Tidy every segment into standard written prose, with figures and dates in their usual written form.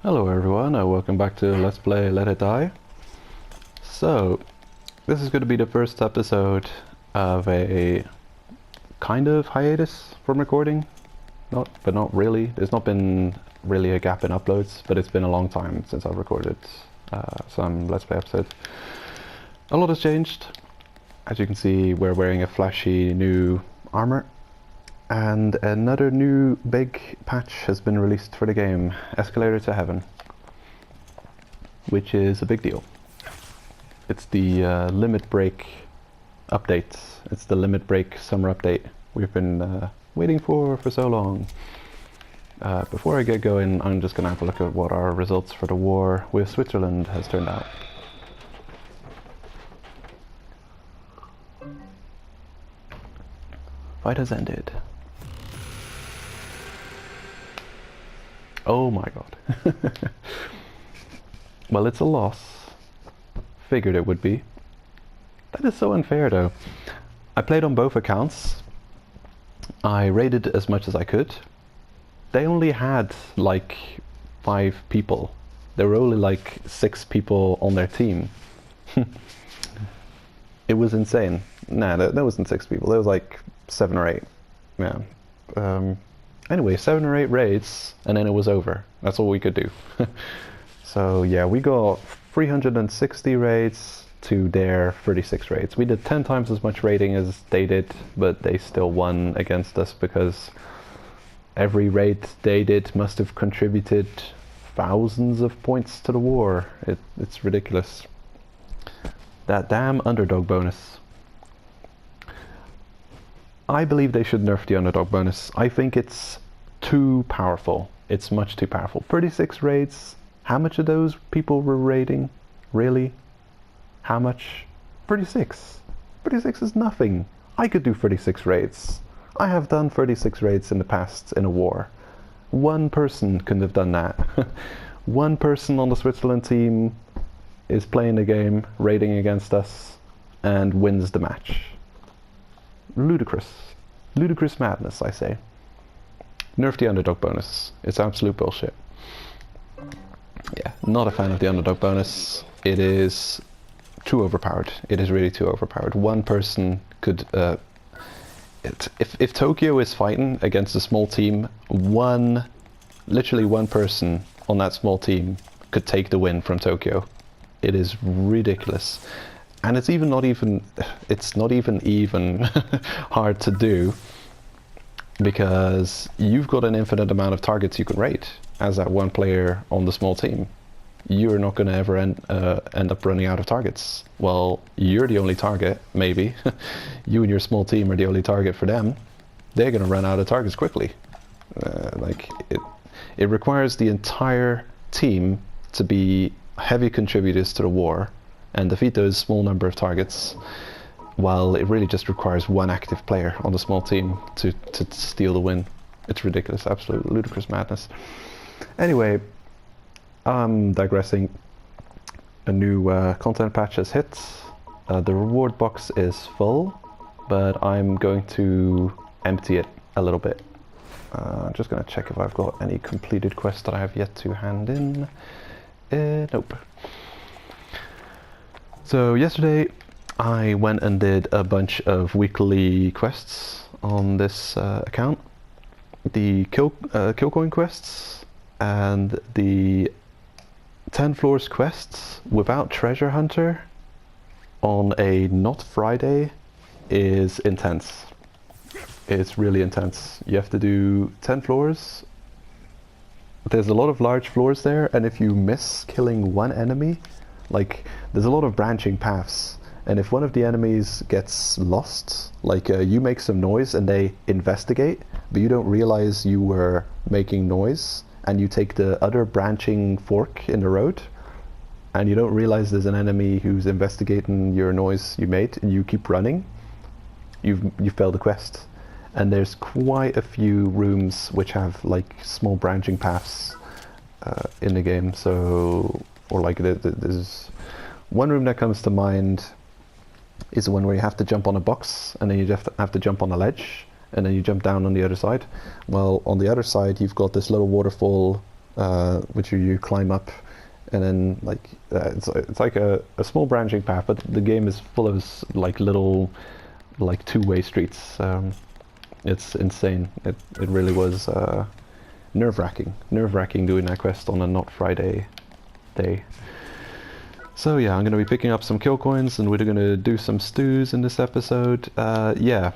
Hello everyone, welcome back to Let's Play Let It Die. So, this is going to be the first episode of a kind of hiatus from recording. But not really. There's not been really a gap in uploads, but it's been a long time since I've recorded some Let's Play episodes. A lot has changed. As you can see, we're wearing a flashy new armor. And another new big patch has been released for the game, Escalator to Heaven, which is a big deal. It's the limit break update. It's the limit break summer update we've been waiting for so long. Before I get going, I'm just going to have a look at what our results for the war with Switzerland has turned out. Fight has ended. Oh my god. Well, it's a loss. Figured it would be. That is so unfair though. I played on both accounts. I raided as much as I could. They only had like 5 people. There were only like 6 people on their team. It was insane. Nah, there wasn't 6 people. There was like 7 or 8. Yeah. Anyway, 7 or 8 raids, and then it was over. That's all we could do. So yeah, we got 360 raids to their 36 raids. We did 10 times as much raiding as they did, but they still won against us because every raid they did must have contributed thousands of points to the war. It's ridiculous. That damn underdog bonus. I believe they should nerf the underdog bonus. I think it's too powerful. It's much too powerful. 36 raids. How much of those people were raiding? Really? How much? 36. 36 is nothing. I could do 36 raids. I have done 36 raids in the past in a war. One person couldn't have done that. One person on the Switzerland team is playing the game, raiding against us, and wins the match. Ludicrous. Ludicrous madness, I say. Nerf the underdog bonus. It's absolute bullshit. Yeah, not a fan of the underdog bonus. It is too overpowered. It is really too overpowered. One person could... if Tokyo is fighting against a small team, literally one person on that small team could take the win from Tokyo. It is ridiculous. And it's not even hard to do, because you've got an infinite amount of targets you can raid as that one player on the small team. You're not going to ever end up running out of targets. Well, you're the only target, maybe. You and your small team are the only target for them. They're going to run out of targets quickly. It requires the entire team to be heavy contributors to the war and defeat those small number of targets, while it really just requires one active player on the small team to steal the win. It's ridiculous, absolute ludicrous madness. Anyway, I'm digressing. A new content patch has hit. The reward box is full, but I'm going to empty it a little bit. I'm just going to check if I've got any completed quests that I have yet to hand in. Nope. So yesterday I went and did a bunch of weekly quests on this account. The kill coin quests and the 10 floors quests without treasure hunter on a not Friday is intense. It's really intense. You have to do 10 floors. There's a lot of large floors there, and if you miss killing one enemy, like, there's a lot of branching paths, and if one of the enemies gets lost, like you make some noise and they investigate, but you don't realize you were making noise, and you take the other branching fork in the road, and you don't realize there's an enemy who's investigating your noise you made, and you keep running, you failed the quest. And there's quite a few rooms which have like small branching paths in the game. So, or like there's one room that comes to mind is the one where you have to jump on a box, and then you have to jump on a ledge, and then you jump down on the other side. Well, on the other side you've got this little waterfall which you climb up, and then like it's like a small branching path, but the game is full of like little like two-way streets. It's insane. It really was nerve-wracking doing that quest on a not Friday day. So yeah, I'm going to be picking up some kill coins, and we're going to do some stews in this episode. Yeah,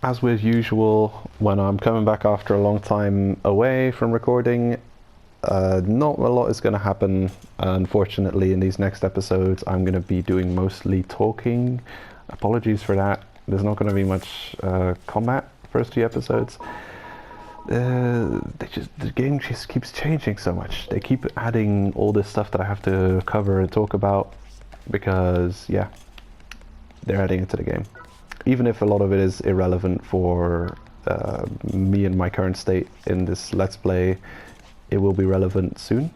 as with usual, when I'm coming back after a long time away from recording, not a lot is going to happen. Unfortunately, in these next episodes, I'm going to be doing mostly talking. Apologies for that. There's not going to be much combat first few episodes. The game just keeps changing so much. They keep adding all this stuff that I have to cover and talk about because, yeah, they're adding it to the game. Even if a lot of it is irrelevant for me and my current state in this Let's Play, it will be relevant soon.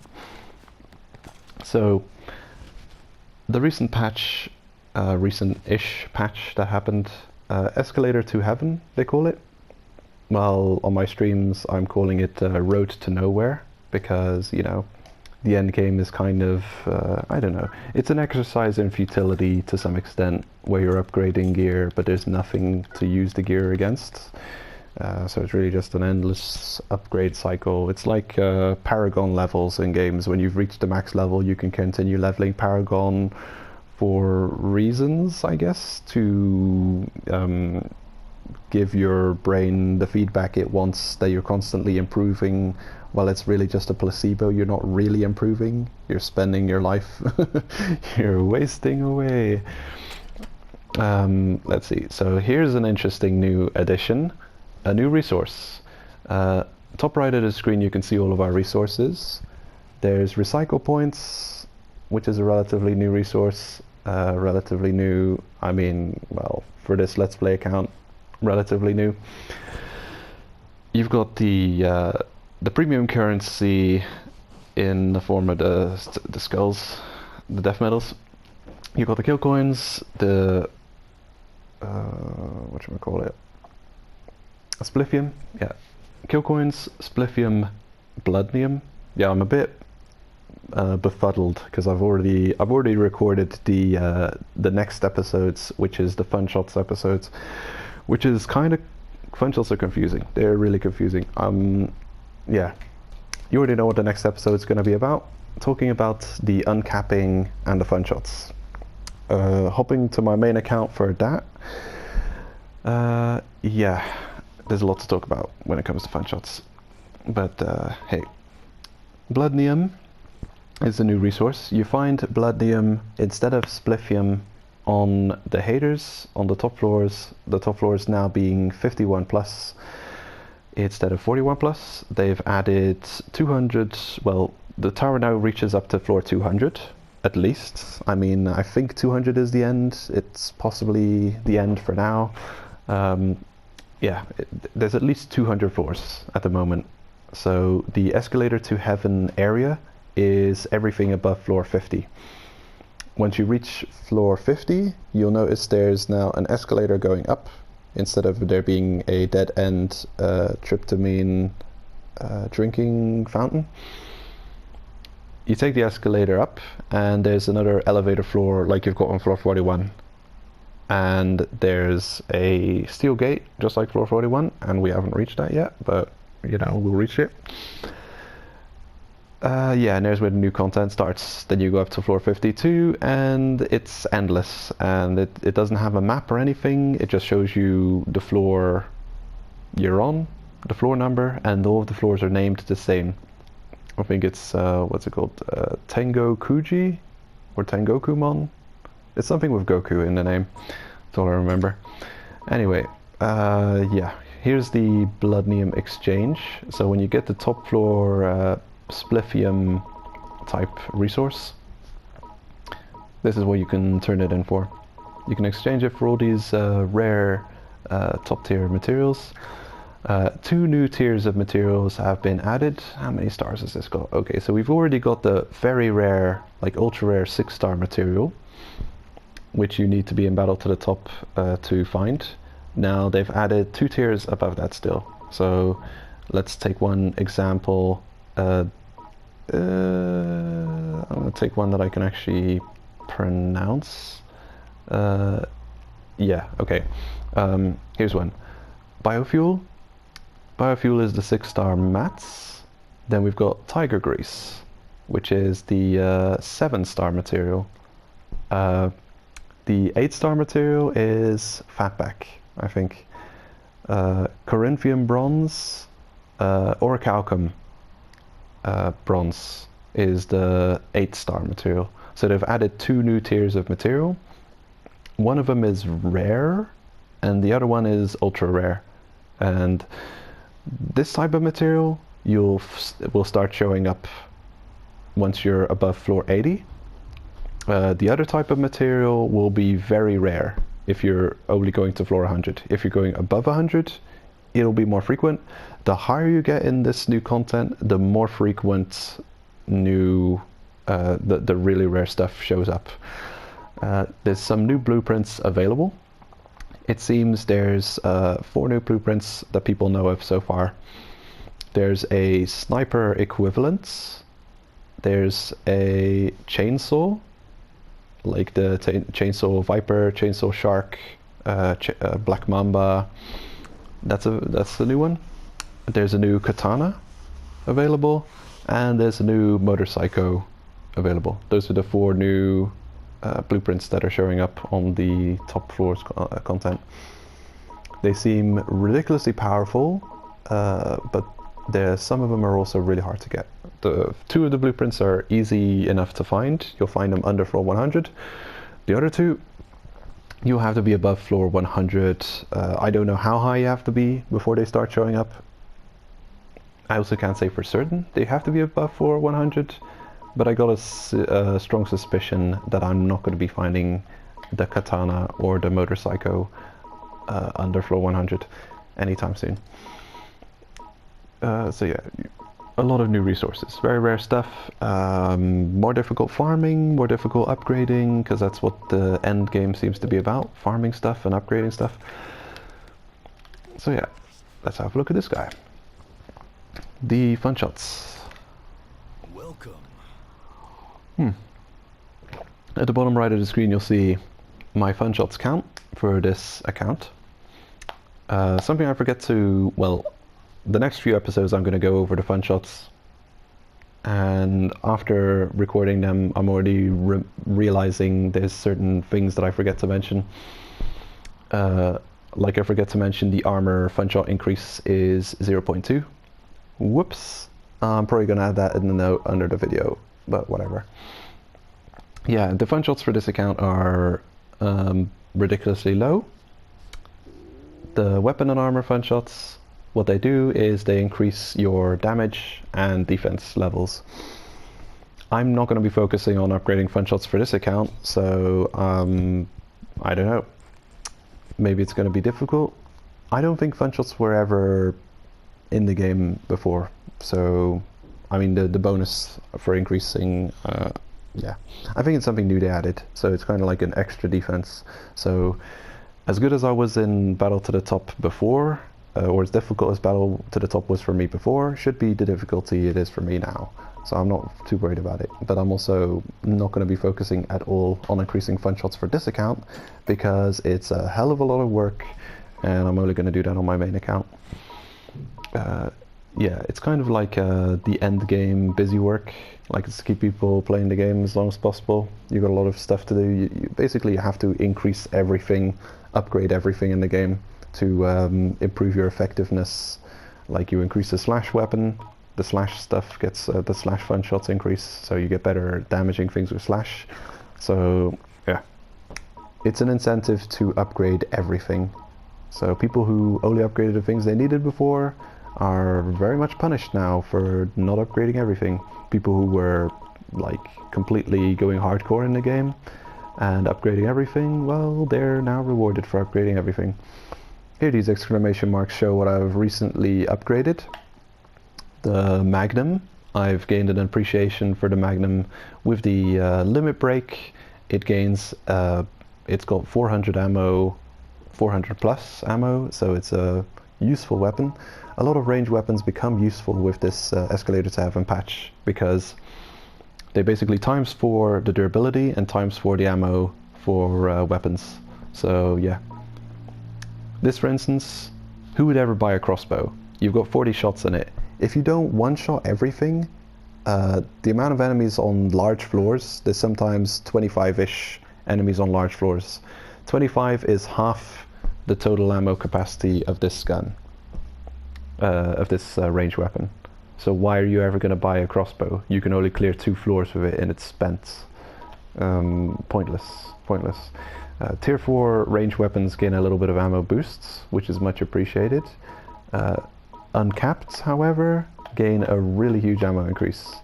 So, the recent patch, recent-ish patch that happened, Escalator to Heaven, they call it. Well, on my streams, I'm calling it Road to Nowhere, because, you know, the end game is kind of, I don't know, it's an exercise in futility to some extent, where you're upgrading gear, but there's nothing to use the gear against. So it's really just an endless upgrade cycle. It's like Paragon levels in games. When you've reached the max level, you can continue leveling Paragon for reasons, I guess, to give your brain the feedback it wants that you're constantly improving. Well, it's really just a placebo. You're not really improving. You're spending your life. You're wasting away. Let's see. So here's an interesting new addition. A new resource. Top right of the screen you can see all of our resources. There's recycle points, which is a relatively new resource. Relatively new, I mean, well, for this Let's Play account, relatively new. You've got the premium currency in the form of the skulls, the death medals. You've got the kill coins, the whatchamacallit, spliffium, yeah, kill coins, spliffium, bloodnium. Yeah, I'm a bit befuddled because I've already recorded the next episodes, which is the funshots episodes, which is kind of, funshots are confusing. They're really confusing. Yeah, you already know what the next episode is going to be about. Talking about the uncapping and the funshots. Hopping to my main account for that. Yeah, there's a lot to talk about when it comes to funshots. But hey, bloodnium is a new resource. You find bloodnium instead of spliffium on the haters, on the top floors now being 51 plus instead of 41 plus. They've added 200, well, the tower now reaches up to floor 200 at least. I mean, I think 200 is the end. It's possibly the end for now. Yeah, there's at least 200 floors at the moment. So the escalator to heaven area is everything above floor 50. Once you reach floor 50, you'll notice there's now an escalator going up instead of there being a dead end tryptamine drinking fountain. You take the escalator up and there's another elevator floor like you've got on floor 41. And there's a steel gate just like floor 41, and we haven't reached that yet, but you know, we'll reach it. Yeah, and there's where the new content starts. Then you go up to floor 52 and it's endless, and it doesn't have a map or anything. It just shows you the floor you're on, the floor number, and all of the floors are named the same. I think it's what's it called, Tengo Kuji or Tengokumon. It's something with Goku in the name. That's all I remember. Anyway, yeah, here's the bloodnium exchange. So when you get the top floor spliffium type resource, this is what you can turn it in for. You can exchange it for all these rare top tier materials. 2 new tiers of materials have been added. How many stars has this got? Okay, so we've already got the very rare, like ultra rare 6-star material, which you need to be in battle to the top to find. Now they've added 2 tiers above that still. So let's take one example. I'm gonna take one that I can actually pronounce. Yeah, okay. Here's one. Biofuel. Biofuel is the 6-star mats. Then we've got Tiger Grease, which is the 7-star material. The 8-star material is Fatback, I think. Corinthian Bronze, Orichalcum Bronze is the 8-star material. So they've added 2 new tiers of material. One of them is rare, and the other one is ultra rare. And this type of material will start showing up once you're above floor 80. The other type of material will be very rare if you're only going to floor 100. If you're going above 100, it'll be more frequent. The higher you get in this new content, the more frequent new the really rare stuff shows up. There's some new blueprints available. It seems there's 4 new blueprints that people know of so far. There's a sniper equivalent. There's a chainsaw, like the chainsaw viper, chainsaw shark, black mamba. That's the new one. There's a new katana available, and there's a new motorcycle available. Those are the 4 new blueprints that are showing up on the top floors content. They seem ridiculously powerful, but some of them are also really hard to get. The 2 of the blueprints are easy enough to find. You'll find them under floor 100. The other 2, you'll have to be above floor 100. I don't know how high you have to be before they start showing up. I also can't say for certain they have to be above floor 100, but I got a strong suspicion that I'm not going to be finding the katana or the motorcycle under floor 100 anytime soon. So yeah, a lot of new resources, very rare stuff, more difficult farming, more difficult upgrading, because that's what the end game seems to be about, farming stuff and upgrading stuff. So yeah, let's have a look at this guy. The funshots. Welcome. At the bottom right of the screen you'll see my funshots count for this account. Something I forget to, well, the next few episodes I'm going to go over the funshots, and after recording them I'm already realizing there's certain things that I forget to mention. Like I forget to mention the armor funshot increase is 0.2. Whoops. I'm probably going to add that in the note under the video, but whatever. Yeah, the funshots for this account are ridiculously low. The weapon and armor funshots, what they do is they increase your damage and defense levels. I'm not going to be focusing on upgrading funshots for this account, so I don't know. Maybe it's going to be difficult. I don't think funshots were ever in the game before, so I mean the bonus for increasing, yeah, I think it's something new they added, so it's kind of like an extra defense. So as good as I was in Battle to the Top before, or as difficult as Battle to the Top was for me before, should be the difficulty it is for me now. So I'm not too worried about it, but I'm also not going to be focusing at all on increasing funshots for this account, because it's a hell of a lot of work, and I'm only going to do that on my main account. Yeah, it's kind of like the end game busy work, like it's to keep people playing the game as long as possible. You've got a lot of stuff to do. You basically have to increase everything, upgrade everything in the game to improve your effectiveness. Like you increase the slash weapon, the slash stuff gets the slash funshots increase, so you get better damaging things with slash. So yeah, it's an incentive to upgrade everything. So people who only upgraded the things they needed before are very much punished now for not upgrading everything. People who were like completely going hardcore in the game and upgrading everything, well, they're now rewarded for upgrading everything. Here these exclamation marks show what I've recently upgraded. The Magnum, I've gained an appreciation for the Magnum with the limit break. It gains, it's got 400 ammo, 400 plus ammo, so it's a useful weapon. a lot of ranged weapons become useful with this Escalator to Heaven patch, because they basically times 4 the durability and times 4 the ammo for weapons. So yeah. This, for instance, who would ever buy a crossbow? You've got 40 shots in it. If you don't one-shot everything, the amount of enemies on large floors, there's sometimes 25-ish enemies on large floors. 25 is half the total ammo capacity of this gun, of this ranged weapon. So why are you ever going to buy a crossbow? You can only clear 2 floors with it and it's spent. Pointless. Tier 4 ranged weapons gain a little bit of ammo boosts, which is much appreciated. Uncapped, however, gain a really huge ammo increase.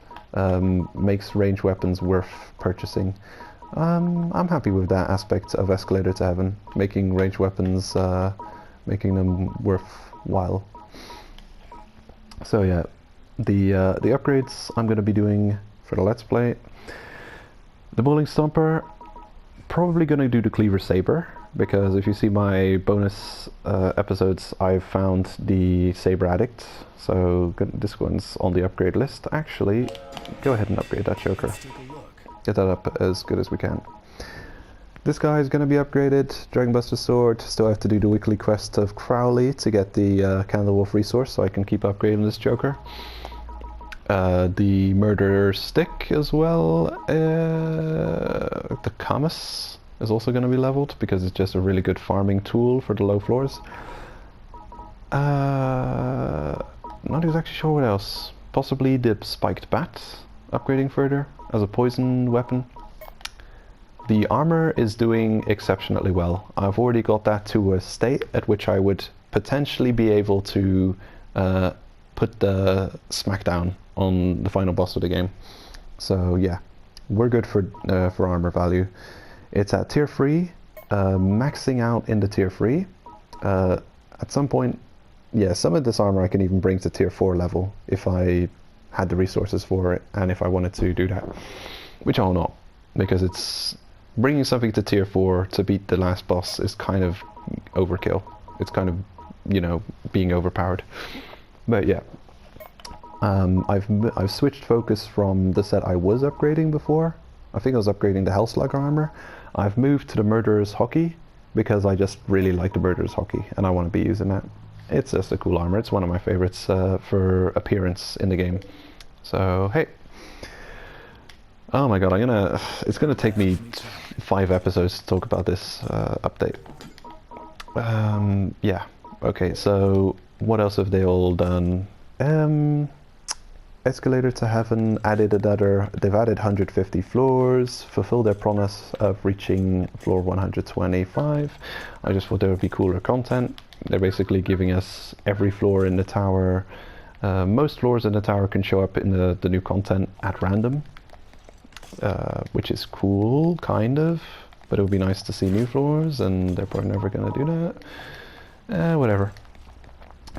Makes ranged weapons worth purchasing. I'm happy with that aspect of Escalator to Heaven, making ranged weapons, making them worthwhile. So yeah, the upgrades I'm going to be doing for the Let's Play. The Bowling Stomper, probably going to do the Cleaver Saber, because if you see my bonus episodes, I've found the Saber Addict, so this one's on the upgrade list. Actually, go ahead and upgrade that Joker. Let's take a look. Get that up as good as we can. This guy is going to be upgraded. Dragonbuster Sword. Still have to do the weekly quest of Crowley to get the Candlewolf resource, so I can keep upgrading this Joker. The Murderer Stick as well. The Camus is also going to be leveled, because it's just a really good farming tool for the low floors. Not exactly sure what else. Possibly the Spiked Bat, upgrading further as a poison weapon. The armor is doing exceptionally well. I've already got that to a state at which I would potentially be able to put the smackdown on the final boss of the game. So yeah, we're good for armor value. It's at tier 3, maxing out in the tier 3. At some point, yeah, some of this armor I can even bring to tier 4 level if I had the resources for it, and if I wanted to do that, which I'll not, because it's bringing something to tier 4 to beat the last boss is kind of overkill. It's kind of, you know, being overpowered. But yeah, I've switched focus from the set I was upgrading before. I think I was upgrading the Hellslug armor. I've moved to the Murderer's Hockey because I just really like the Murderer's Hockey and I want to be using that. It's just a cool armor. It's one of my favorites for appearance in the game. So hey. Oh my god, it's gonna take me 5 episodes to talk about this update. Yeah, okay, so what else have they all done? Escalator to Heaven they've added 150 floors, fulfilled their promise of reaching floor 125. I just thought there would be cooler content. They're basically giving us every floor in the tower. Most floors in the tower can show up in the new content at random. Which is cool, kind of, but it would be nice to see new floors, and they're probably never going to do that. Whatever.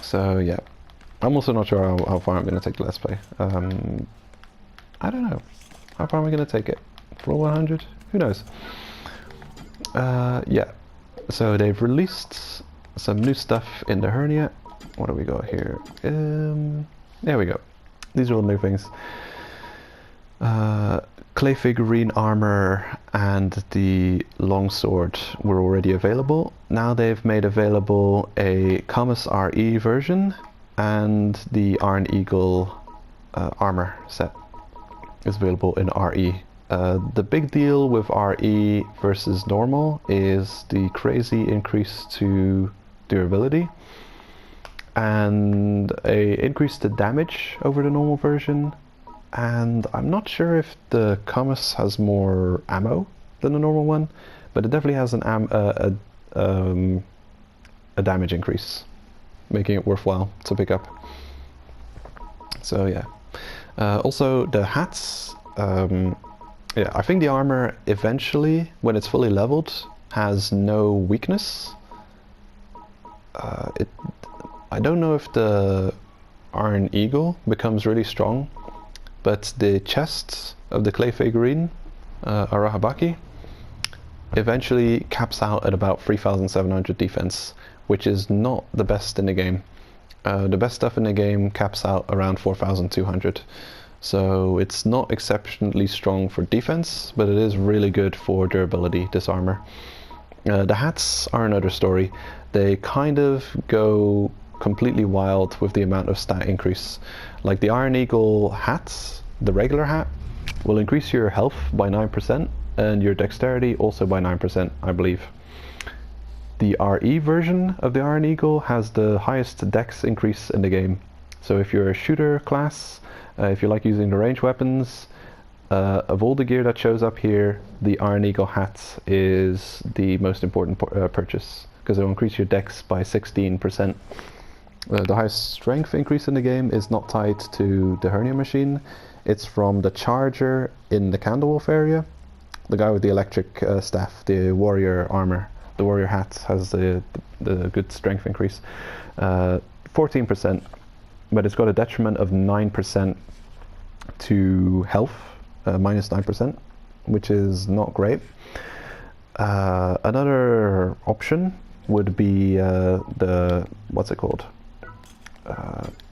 So yeah, I'm also not sure how far I'm going to take the Let's Play. I don't know. How far am I going to take it? Floor 100? Who knows? Yeah, so they've released some new stuff in the hernia. What do we got here? There we go. These are all new things. Clay figurine armor and the longsword were already available. Now they've made available a Camus RE version, and the Iron Eagle armor set is available in RE. The big deal with RE versus normal is the crazy increase to durability and a increase to damage over the normal version. And I'm not sure if the Camus has more ammo than the normal one, but it definitely has a damage increase, making it worthwhile to pick up. So yeah. Also the hats. Yeah, I think the armor eventually, when it's fully leveled, has no weakness. I don't know if the Iron Eagle becomes really strong, but the chest of the clay figurine, Arahabaki, eventually caps out at about 3,700 defense, which is not the best in the game. The best stuff in the game caps out around 4,200. So it's not exceptionally strong for defense, but it is really good for durability, this armor. The hats are another story. They kind of go completely wild with the amount of stat increase. Like the Iron Eagle hats, the regular hat, will increase your health by 9% and your dexterity also by 9%, I believe. The RE version of the Iron Eagle has the highest dex increase in the game. So if you're a shooter class, if you like using the range weapons, of all the gear that shows up here, the Iron Eagle hat is the most important purchase, because it will increase your dex by 16%. The highest strength increase in the game is not tied to the hernia machine. It's from the charger in the Candlewolf area. The guy with the electric staff, the warrior armor, the warrior hat has the good strength increase. 14%, but it's got a detriment of 9% to health, minus 9%, which is not great. Another option would be what's it called?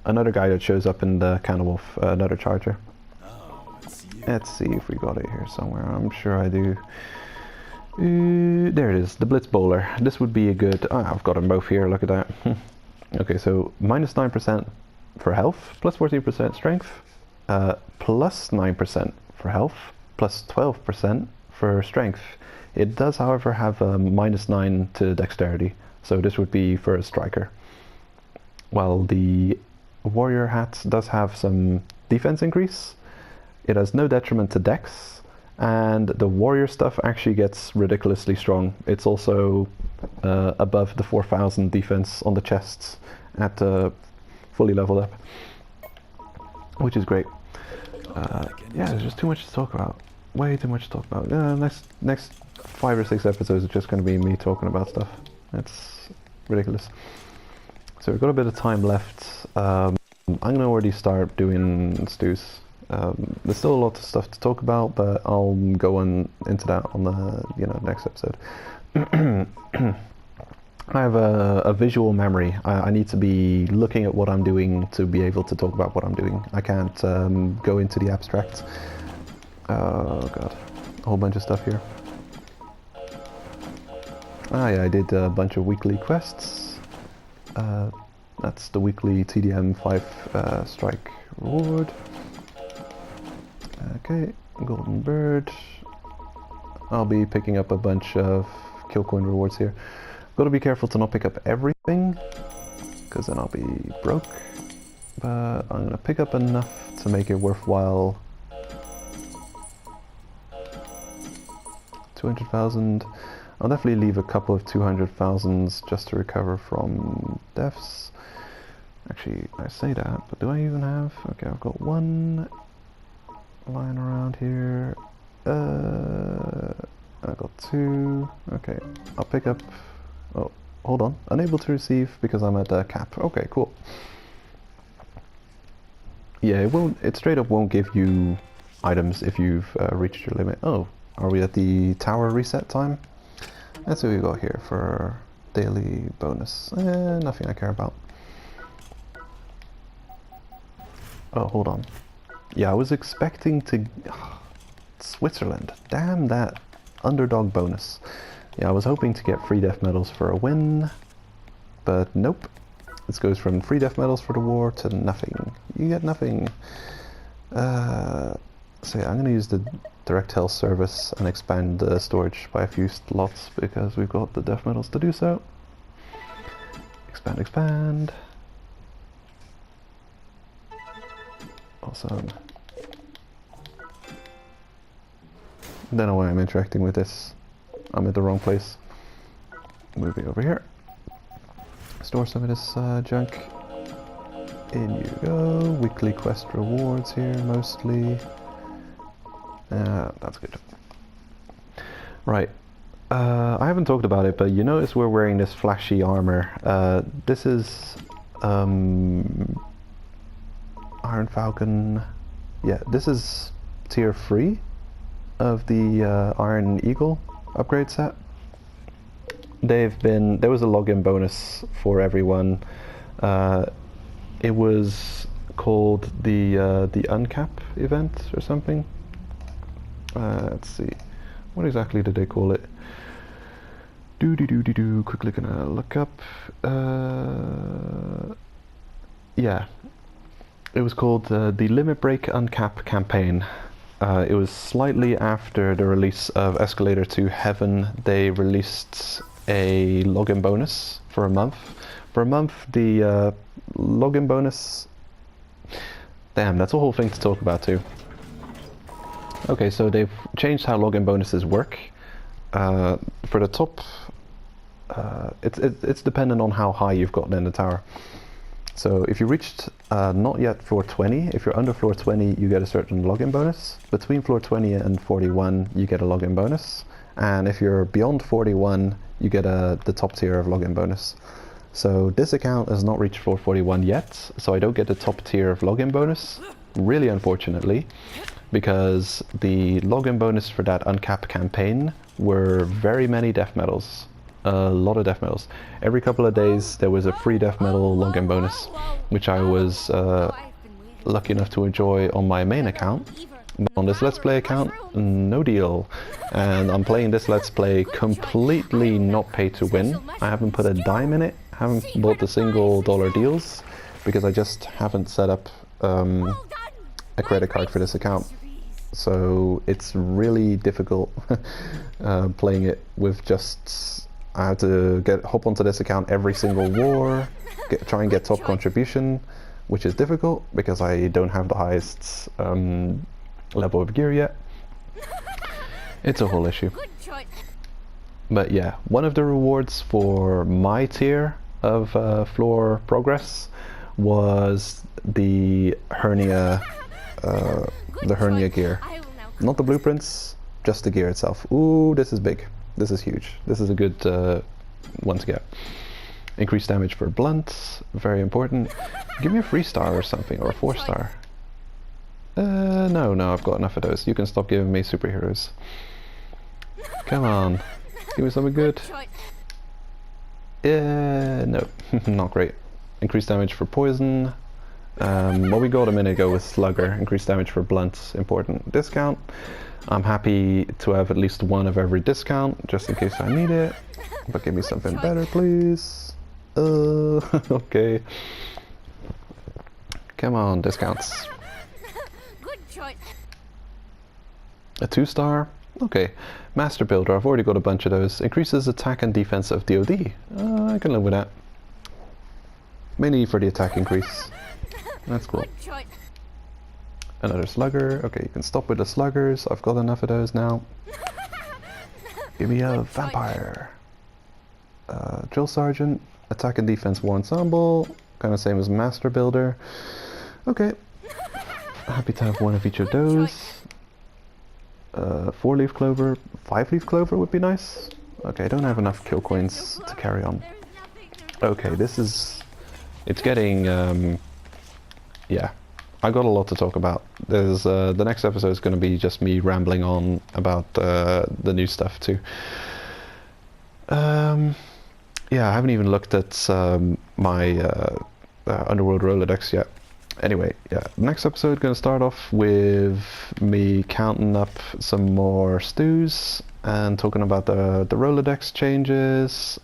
Another guy that shows up in the Candlewolf, another charger. Let's see if we got it here somewhere. I'm sure I do. There it is, the Blitz Bowler. This would be a good... I've got them both here, look at that. Okay, so minus 9% for health, plus 14% strength, plus 9% for health, plus 12% for strength. It does, however, have a minus 9 to dexterity, so this would be for a striker. While the warrior hat does have some defense increase, it has no detriment to dex, and the warrior stuff actually gets ridiculously strong. It's also above the 4,000 defense on the chests at fully leveled up, which is great. Yeah, there's just too much to talk about. Way too much to talk about. Next 5 or 6 episodes are just going to be me talking about stuff. It's ridiculous. So we've got a bit of time left. I'm going to already start doing stews. There's still a lot of stuff to talk about, but I'll go into that on the next episode. I have a visual memory. I need to be looking at what I'm doing to be able to talk about what I'm doing. I can't go into the abstract. Oh god, a whole bunch of stuff here. Yeah, I did a bunch of weekly quests. That's the weekly TDM 5 strike reward. Okay, golden bird. I'll be picking up a bunch of kill coin rewards here. Got to be careful to not pick up everything, because then I'll be broke. But I'm gonna pick up enough to make it worthwhile. 200,000. I'll definitely leave a couple of 200,000s just to recover from deaths. Actually, I say that, but do I even have? Okay, I've got one lying around here. I got 2. Okay, I'll pick up. Oh, hold on. Unable to receive because I'm at cap. Okay, cool. Yeah, it straight up won't give you items if you've reached your limit. Oh, are we at the tower reset time? Let's see what we got here for daily bonus. Nothing I care about. Oh, hold on. Yeah, I was expecting to... Switzerland. Damn that underdog bonus. Yeah, I was hoping to get free death medals for a win, but nope. This goes from free death medals for the war to nothing. You get nothing. So yeah, I'm going to use the direct health service and expand the storage by a few slots because we've got the death medals to do so. Expand, expand. Awesome. Don't know why I'm interacting with this. I'm at the wrong place. Moving over here. Store some of this junk. In you go. Weekly quest rewards here, mostly. That's good. Right. I haven't talked about it, but you notice we're wearing this flashy armor. This is Iron Falcon. Yeah, this is tier 3 of the Iron Eagle upgrade set. There was a login bonus for everyone. It was called the uncap event or something. Let's see, what exactly did they call it? Quickly gonna look up. Yeah, it was called the Limit Break Uncap campaign. It was slightly after the release of Escalator to Heaven. They released a login bonus for a month. For a month, the login bonus... Damn, that's a whole thing to talk about too. Okay, so they've changed how login bonuses work. For the top, it's dependent on how high you've gotten in the tower. So if you reached not yet floor 20, if you're under floor 20 you get a certain login bonus. Between floor 20 and 41 you get a login bonus. And if you're beyond 41 you get the top tier of login bonus. So this account has not reached floor 41 yet, so I don't get the top tier of login bonus, really unfortunately, because the login bonus for that uncapped campaign were very many death medals. A lot of death medals. Every couple of days there was a free death medal login bonus, which I was lucky enough to enjoy on my main account. On this Let's Play account, no deal. And I'm playing this Let's Play completely not pay to win. I haven't put a dime in it, haven't bought the single dollar deals, because I just haven't set up a credit card for this account. So it's really difficult playing it with just... I have to hop onto this account every single war, try and get top contribution, which is difficult because I don't have the highest level of gear yet. It's a whole issue. But yeah, one of the rewards for my tier of floor progress was the hernia gear. Not the blueprints, just the gear itself. Ooh, this is big. This is huge. This is a good one to get. Increased damage for blunts, very important. Give me a 3-star or something, or a 4-star. No, I've got enough of those. You can stop giving me superheroes. Come on, give me something good. No, not great. Increased damage for poison. What we got a minute ago was Slugger. Increased damage for blunts, important. Discount. I'm happy to have at least one of every discount, just in case I need it. But give me something better, please. Okay. Come on, discounts. A 2-star? Okay. Master Builder, I've already got a bunch of those. Increases attack and defense of DoD. I can live with that. Mainly for the attack increase. That's cool. Another slugger. Okay, you can stop with the sluggers. I've got enough of those now. Give me a vampire. Drill sergeant. Attack and defense war ensemble. Kind of same as master builder. Okay. Happy to have one of each of those. 4-leaf clover. 5-leaf clover would be nice. Okay, I don't have enough kill coins to carry on. Okay, this is... It's getting... yeah. I got a lot to talk about. There's the next episode is going to be just me rambling on about the new stuff too. Yeah, I haven't even looked at my Underworld Rolodex yet. Anyway, yeah, next episode going to start off with me counting up some more stews and talking about the Rolodex changes.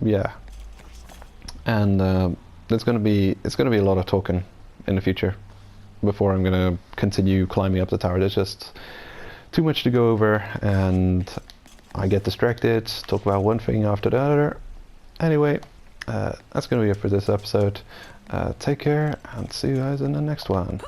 Yeah, and it's gonna be a lot of talking in the future before I'm gonna continue climbing up the tower. There's just too much to go over and I get distracted, talk about one thing after the other. Anyway, that's gonna be it for this episode. Take care and see you guys in the next one.